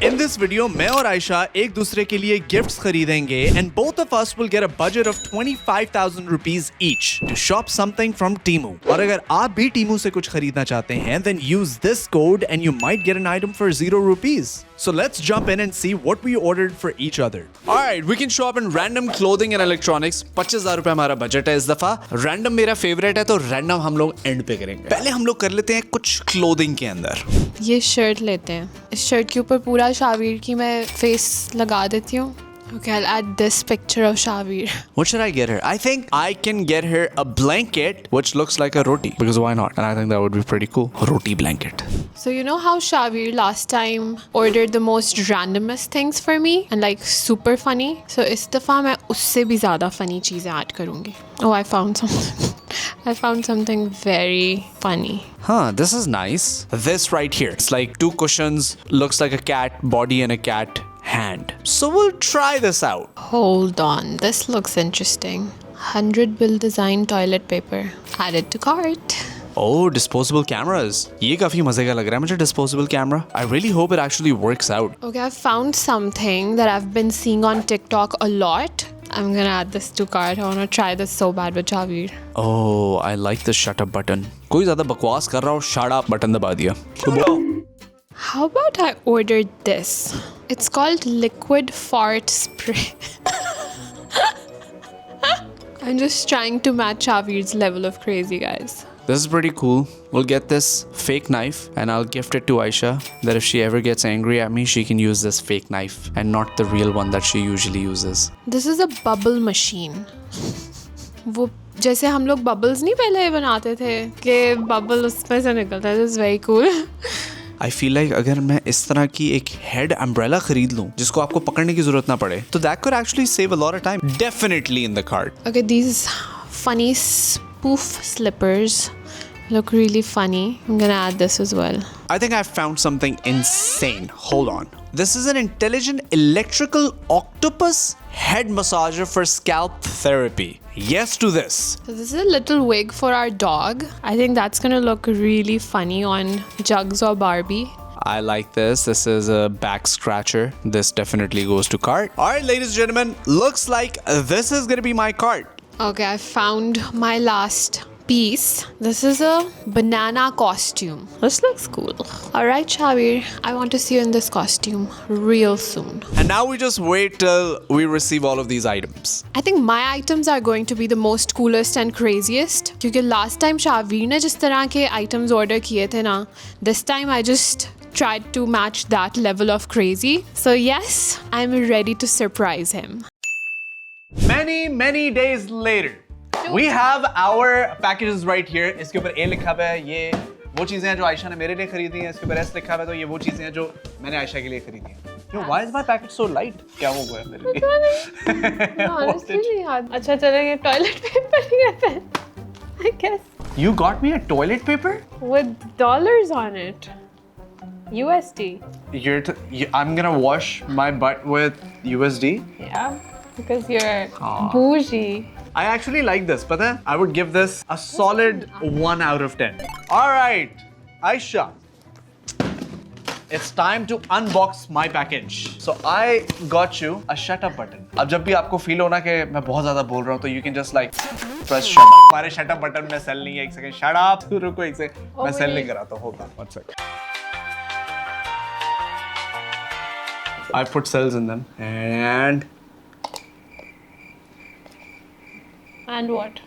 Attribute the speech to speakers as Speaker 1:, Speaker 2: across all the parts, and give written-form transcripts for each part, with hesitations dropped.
Speaker 1: In this video, मैं और आयशा एक दूसरे के लिए गिफ्ट्स खरीदेंगे and both of us will get a budget of 25,000 rupees each to shop something from Temu. और अगर आप भी Temu से कुछ खरीदना चाहते हैं, then use this code and you might get an item for 0 rupees. So let's jump in and see what we ordered for each other. Alright, we can shop in random clothing and electronics. 25,000 रुपए हमारा budget है इस दफा. Random मेरा favourite है तो random हम लोग एंड पे करेंगे. पहले हम लोग कर लेते हैं कुछ क्लोथिंग के अंदर.
Speaker 2: ये शर्ट लेते हैं. इस शर्ट के ऊपर पूरा शावीर की मैं फेस लगा देती हूँ. Okay, I'll add this picture of Shavir.
Speaker 1: What should I get her? I think I can get her a blanket which looks like a roti. Because why not? And I think that would be pretty cool. Roti blanket.
Speaker 2: So you know how Shavir last time ordered the most randomest things for me and like super funny? So इस दफ़ा मैं उससे भी ज़्यादा funny चीज़ें add करूँगी. Oh, I found something. I found something very funny.
Speaker 1: Huh, this is nice. This right here. It's like 2 cushions, looks like a cat body and a cat hand. So we'll try this out.
Speaker 2: Hold on, this looks interesting. 100 bill design toilet paper. Added to cart.
Speaker 1: Oh, disposable cameras. ये काफी मजे का लग रहा है मुझे disposable camera. I really hope it actually works out.
Speaker 2: Okay, I've found something that I've been seeing on TikTok a lot. I'm gonna add this to cart. I wanna try this so bad with Shavir.
Speaker 1: Oh, I like the shut up button. कोई ज़्यादा बकवास कर रहा हो, shut up button दबा दिया.
Speaker 2: How about I ordered this? It's called liquid fart spray. I'm just trying to match Shavir's level of crazy, guys.
Speaker 1: This is pretty cool. We'll get this fake knife and I'll gift it to Aisha that if she ever gets angry at me, she can use this fake knife and not the real one that she usually uses.
Speaker 2: This is a bubble machine. वो जैसे हम लोग bubbles नहीं पहले बनाते थे कि bubble उसमें से निकलता है. This is very cool.
Speaker 1: I feel like अगर मैं इस तरह की एक head umbrella खरीद लूँ जिसको आपको पकड़ने की जरूरत ना पड़े तो that could actually save a lot of time. Definitely in the cart.
Speaker 2: Okay, these funny spoof slippers look really funny. I'm gonna add this as well.
Speaker 1: I think I found something insane. Hold on. This is an intelligent electrical octopus head massager for scalp therapy. Yes to this.
Speaker 2: So this is a little wig for our dog. I think that's gonna look really funny on Jugs or Barbie.
Speaker 1: I like this. This is a back scratcher. This definitely goes to cart. Alright, ladies and gentlemen, looks like this is gonna be my cart.
Speaker 2: Okay, I found my last piece. This is a banana costume. This looks cool. Alright, Shavir, I want to see you in this costume real soon.
Speaker 1: And now we just wait till we receive all of these items.
Speaker 2: I think my items are going to be the most coolest and craziest. क्योंकि last time Shavir ने जिस तरह के items order किए थे ना, this time I just tried to match that level of crazy. So yes, I'm ready to surprise him.
Speaker 1: Many days later. We have our packages right here. इसके ऊपर A लिखा हुआ है. ये वो चीजें हैं जो आयशा ने मेरे लिए खरीदी हैं. इसके ऊपर S लिखा हुआ है तो ये वो चीजें हैं जो मैंने आयशा के लिए खरीदी हैं. Yo, why is my package so light? क्या हो गया मेरे लिए?
Speaker 2: Honestly नहीं याद. अच्छा चलो ये toilet paper ही है फिर. I guess.
Speaker 1: You got me a toilet paper?
Speaker 2: With dollars on it. USD.
Speaker 1: I'm gonna wash my butt with USD.
Speaker 2: Yeah, because you're bougie.
Speaker 1: I actually like this, but I would give this a solid 1 out of 10. All right, Aisha, it's time to unbox my package. So I got you a shut up button. अब जब भी आपको feel हो ना कि मैं बहुत ज़्यादा बोल रहा हूँ तो you can just like press shut up. हमारे shut up button में sell नहीं है. एक second, shut up. रुको एक second, मैं sell नहीं कराता. Hold on, 1 second. I put cells in them and.
Speaker 2: And what?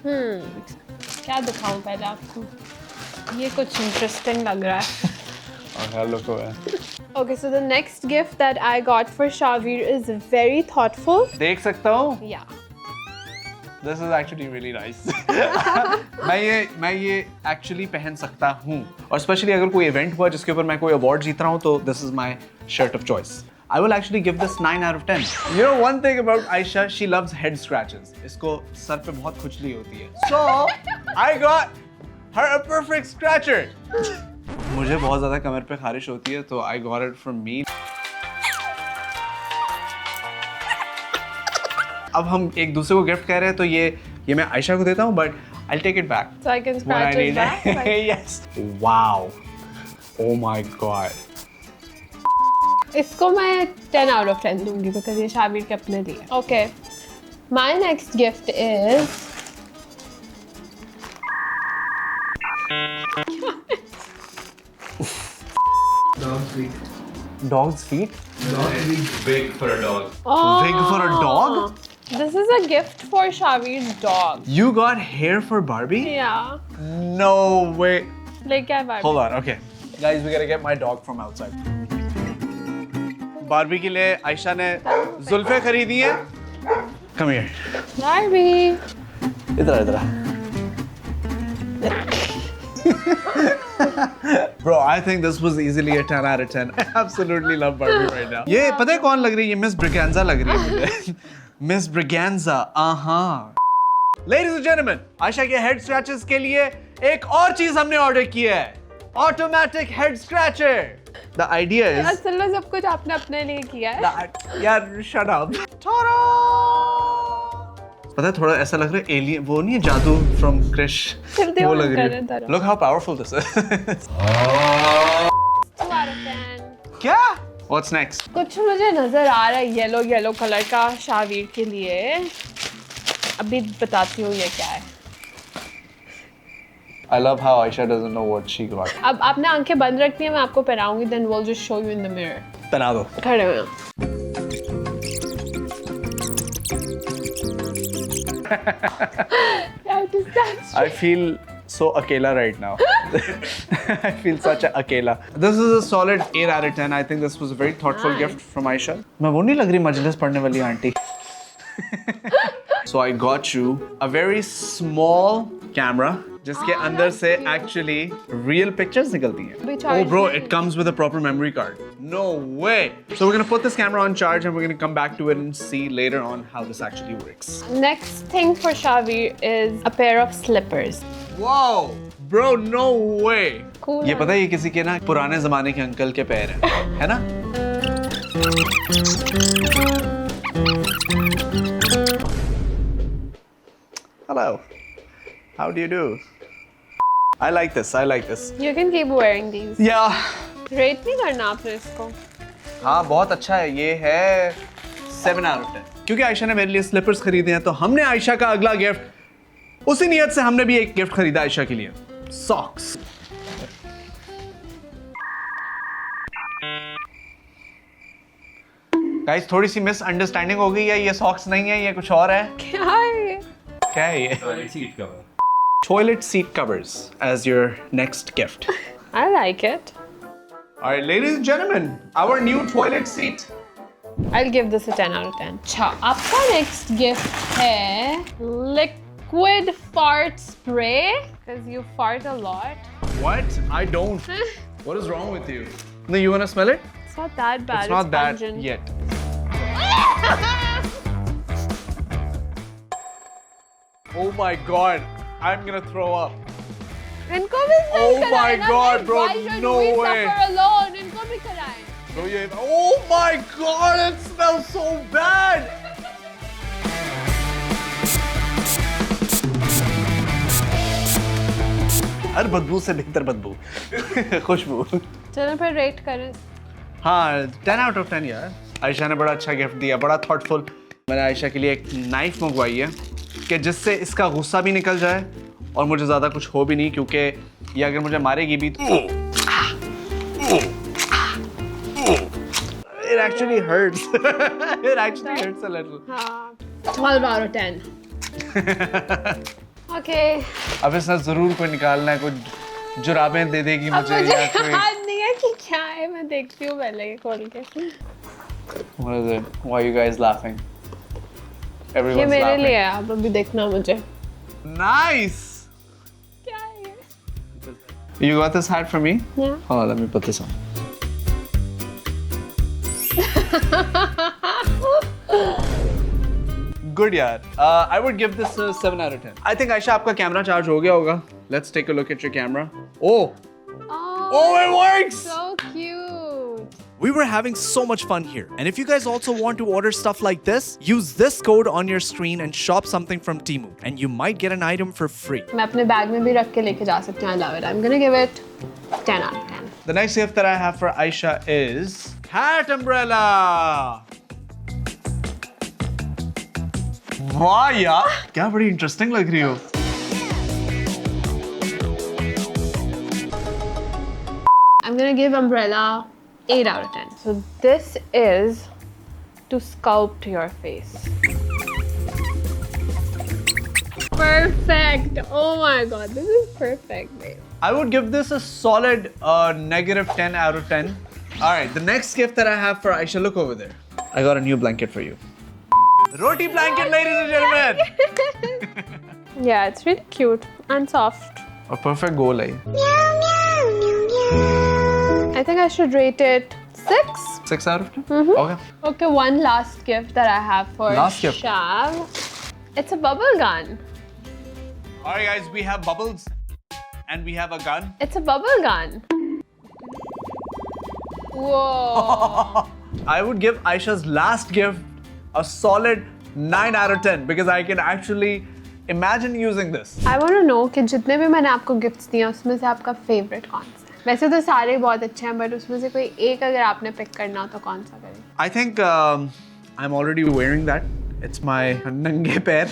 Speaker 2: क्या दिखाऊं पहले आपको? ये कुछ interesting लग रहा है.
Speaker 1: Okay, look away.
Speaker 2: Okay, so the next gift that I got for Shavir is very thoughtful.
Speaker 1: देख सकता हूँ?
Speaker 2: Yeah.
Speaker 1: This is actually really nice. मैं ये actually पहन सकता हूँ. और especially अगर कोई event हुआ जिसके ऊपर मैं कोई award जीत रहा हूँ तो this is my shirt of choice. I will actually give this 9 out of 10. You know one thing about Aisha, she loves head scratches. इसको सर पे बहुत खुजली होती है. So I got her a perfect scratcher. मुझे बहुत ज़्यादा कमर पे खारिश होती है तो I got it from me. अब हम एक दूसरे को गिफ्ट कर रहे हैं तो ये मैं आयशा को देता हूँ, but I'll take it back.
Speaker 2: So I can
Speaker 1: When I
Speaker 2: scratch
Speaker 1: need
Speaker 2: his back?
Speaker 1: it.
Speaker 2: Like,
Speaker 1: Yes. Wow. Oh my god.
Speaker 2: इसको मैं 10 out of 10 दूंगी because ये शाबिर के अपने लिए. Okay. My next gift is
Speaker 3: Dog's feet.
Speaker 1: Dog's feet?
Speaker 3: Dog's feet big for a dog.
Speaker 1: Big for a dog?
Speaker 2: This is a gift for Shabir's dog.
Speaker 1: You got hair for Barbie?
Speaker 2: Yeah.
Speaker 1: No way.
Speaker 2: लेके आए Barbie.
Speaker 1: Hold on, okay. Guys, we gotta get my dog from outside. Barbie के लिए आयशा ने जुल्फे खरीदी हैं. Come here.
Speaker 2: Barbie.
Speaker 1: इधर. Bro, I think this was easily a 10 out of 10. I absolutely love Barbie right now. ये पता है कौन लग रही है? ये Miss Braganza लग रही है मुझे. Miss Braganza, Ladies and gentlemen, Ayesha के head scratches के लिए एक और चीज हमने ऑर्डर की है. Automatic head scratcher. The idea is
Speaker 2: असल में सब कुछ आपने अपने लिए किया है.
Speaker 1: यार shut up. Ta-da! पता है थोड़ा ऐसा लग रहा है एलियन वो नहीं है जादू फ्रॉम क्रिश
Speaker 2: चलते
Speaker 1: वो
Speaker 2: हो
Speaker 1: लग रही
Speaker 2: कर
Speaker 1: है.
Speaker 2: तरह.
Speaker 1: Look how powerful this is.
Speaker 2: 2 out of 10.
Speaker 1: क्या? What's next?
Speaker 2: कुछ मुझे नजर आ रहा है येलो कलर का शावीर के लिए. अभी बताती हूँ ये क्या है.
Speaker 1: I love how Aisha doesn't know what she got.
Speaker 2: अब आपने आंखें बंद रखनी है, मैं आपको पहनाऊंगी. Then we'll just show you in the mirror.
Speaker 1: पहना दो.
Speaker 2: खड़े हुए हैं.
Speaker 1: I feel so akela right now. I feel such a akela. This is a solid 8 out of 10. I think this was a very thoughtful
Speaker 2: Nice.
Speaker 1: gift from Aisha. मैं वो नहीं लग रही मजलिस पढ़ने वाली aunty. So I got you a very small camera जिसके अंदर से actually real pictures निकलती हैं.
Speaker 2: अभी
Speaker 1: Oh
Speaker 2: charge
Speaker 1: bro,
Speaker 2: नहीं.
Speaker 1: it comes with a proper memory card. No way. So we're gonna put this camera on charge and we're gonna come back to it and see later on how this actually works.
Speaker 2: Next thing for Shavir is a pair of slippers.
Speaker 1: Wow, bro, no way.
Speaker 2: Cool,
Speaker 1: ये
Speaker 2: है?
Speaker 1: पता है ये किसी के ना पुराने जमाने के अंकल के पैर हैं, है ना? Hello. How do you do? I like this. I like this.
Speaker 2: You can keep wearing these.
Speaker 1: Yeah.
Speaker 2: Rate नहीं करना आपने इसको.
Speaker 1: हाँ बहुत अच्छा है. ये है 7 out of 10. क्योंकि आयशा ने मेरे लिए स्लीपर्स खरीदे हैं तो हमने आयशा का अगला गिफ्ट उसी नियत से हमने भी एक गिफ्ट खरीदा आयशा के लिए. सॉक्स. गाइस थोड़ी सी मिसअंडरस्टैंडिंग हो गई है. ये सॉक्स नहीं है, ये कुछ और है.
Speaker 2: क्या है ये?
Speaker 1: क्या है ये?
Speaker 3: Toilet seat cover.
Speaker 1: Toilet seat covers as your next gift.
Speaker 2: I like it.
Speaker 1: All right, ladies and gentlemen, our new toilet seat.
Speaker 2: I'll give this a 10 out of 10. अच्छा, आपका next gift है liquid fart spray because you fart a lot.
Speaker 1: What? I don't. What is wrong with you? No, you wanna smell it?
Speaker 2: It's not that bad.
Speaker 1: It's not that
Speaker 2: pungent.
Speaker 1: yet. Oh my god, I'm gonna throw up.
Speaker 2: इनको भी smell
Speaker 1: Oh my
Speaker 2: कराएं ना,
Speaker 1: God,
Speaker 2: like,
Speaker 1: bro,
Speaker 2: why should
Speaker 1: no
Speaker 2: we
Speaker 1: way.
Speaker 2: suffer alone? इनको भी कराएं.
Speaker 1: Bro, oh my god, it smells so bad. हर बदबू से बेहतर बदबू. खुशबू.
Speaker 2: चलो फिर रेट करें.
Speaker 1: हाँ 10 out of 10 यार. आयशा ने बड़ा अच्छा गिफ्ट दिया, बड़ा थॉटफुल. मैंने आयशा के लिए एक नाइफ मंगवाई है कि जिससे इसका गुस्सा भी निकल जाए और मुझे ज़्यादा कुछ हो भी नहीं क्योंकि ये अगर मुझे मारेगी भी तो it actually hurts. It actually hurts a little.
Speaker 2: हाँ. 12 out of 10. Okay.
Speaker 1: अब इसने ज़रूर कोई निकालना है, कोई जुराबें दे देगी
Speaker 2: अब
Speaker 1: मुझे
Speaker 2: मुझे
Speaker 1: या कोई.
Speaker 2: याद नहीं है कि क्या है. मैं देखती हूँ पहले ये खोल के.
Speaker 1: What is it? Why are you guys laughing?
Speaker 2: ये
Speaker 1: Everyone's
Speaker 2: मेरे
Speaker 1: laughing.
Speaker 2: लिए है. अब अभी देखना मुझे.
Speaker 1: Nice.
Speaker 2: क्या है ये?
Speaker 1: You got this hat for me?
Speaker 2: Yeah.
Speaker 1: Hold on, let me put this on. Good यार. I would give this a 7 out of 10. I think Ayesha आपका कैमरा चार्ज हो गया होगा. Let's take a look at your camera. Oh,
Speaker 2: Oh,
Speaker 1: oh, it works.
Speaker 2: so cute.
Speaker 1: We were having so much fun here. And if you guys also want to order stuff like this, use this code on your screen and shop something from Temu. And you might get an item for free.
Speaker 2: मैं अपने bag में भी रख के लेके जा सकती हूँ. I love it. I'm gonna give it 10 out of 10.
Speaker 1: The next gift that I have for Aisha is hat umbrella. वाह यार, क्या बड़ी इंटरेस्टिंग लग रही हो.
Speaker 2: I'm gonna give umbrella 8 out of 10. So this is to sculpt your face. Perfect. Oh my god, this is perfect, babe.
Speaker 1: I would give this a solid negative 10 out of 10. All right, the next gift that I have for Aisha, look over there. I got a new blanket for you. Roti blanket, ladies and gentlemen.
Speaker 2: Yeah, it's really cute and soft.
Speaker 1: A perfect goal, eh?
Speaker 2: I think I should rate it 6.
Speaker 1: 6 out of 10? Okay.
Speaker 2: Okay, one last gift that I have for
Speaker 1: Last gift.
Speaker 2: Shav. It's a bubble gun.
Speaker 1: All right, guys, we have bubbles and we have a gun.
Speaker 2: It's a bubble gun. Whoa.
Speaker 1: I would give Aisha's last gift a solid 9 out of 10 because I can actually imagine using this.
Speaker 2: I want to know कि जितने भी मैंने आपको gifts दिए उसमें से आपका favourite कौन सा है? वैसे तो सारे बहुत अच्छे हैं, बट उसमें से कोई एक अगर आपने पिक करना हो तो कौन सा करें?
Speaker 1: I think I'm already wearing that. It's my नंगे पैर.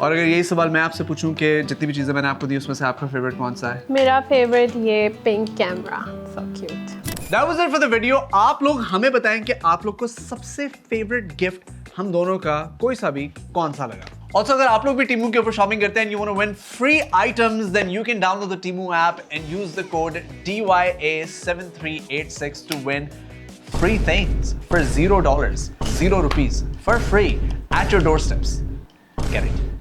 Speaker 1: और अगर यही सवाल मैं आपसे पूछूं कि जितनी भी चीजें मैंने आपको दी उसमें से आपका फेवरेट कौन सा है?
Speaker 2: मेरा फेवरेट ये pink camera. So cute.
Speaker 1: That was it for the video. आप लोग हमें बताएं कि आप लोग को सबसे फेवरेट गिफ्ट हम दोनों का कोई सा भी कौन सा लगा. Also, अगर आप लोग भी Temu के ऊपर शॉपिंग करते हैं and you want to win free items, then you can download the Temu app and use the code DYA7386 to win free things for $0, 0 rupees, for free at your doorsteps. Get it?